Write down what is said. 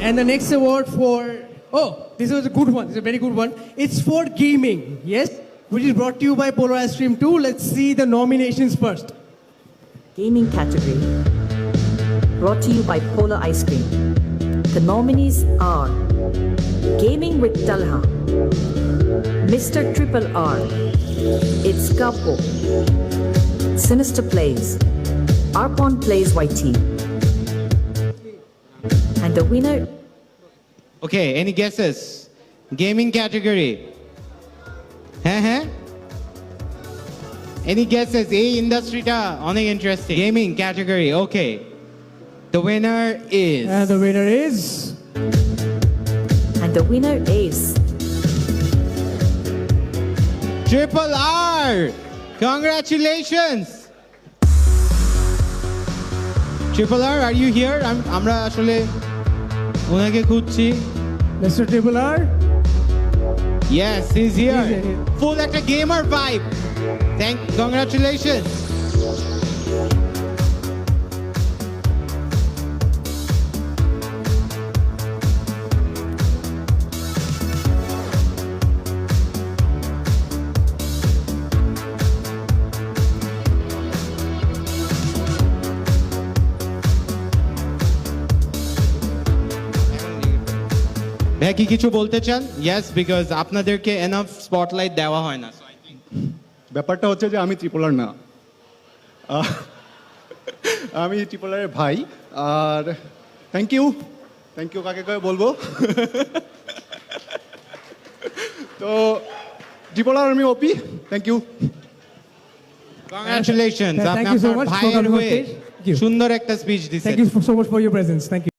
And the next award for, oh, this was a good one. This is a very good one. It's for gaming, yes? Which is brought to you by Polar Ice Cream 2. Let's see the nominations first. Gaming category. Brought to you by Polar Ice Cream. The nominees are Gaming with Talha, Mr. Triple R, It's Capo, Sinister Plays, Arpon Plays YT. And the winner, Okay, any guesses? Gaming category. হ্যাঁ Any guesses? এই ইন্ডাস্ট্রিটা অনেক interesting. Gaming category, okay. The winner is And the winner is... and the winner is Triple R. Congratulations. Triple R, are you here? আমরা আসলে ওনাকে খুঁজছি। Mr. Triple R. Yes, he's here. He's here. Full একটা gamer vibe. Congratulations. ভাই কি কিছু বলতে চান? Yes, because আপনাদেরকে enough spotlight দেওয়া হয় না। ব্যাপারটা হচ্ছে যে আমি ত্রিপোলার না, আমি ত্রিপোলারের ভাই। আর থ্যাংক ইউ কাকে কাকে বলবো। তো ত্রিপোলার আমি ওপি, থ্যাংক ইউ। Congratulations. Thank আপনি you so আপনার much for ভাইয়ের coming on হয়ে stage. Thank you. সুন্দর একটা স্পিচ দিয়েছেন। Thank you so much for your presence. Thank you.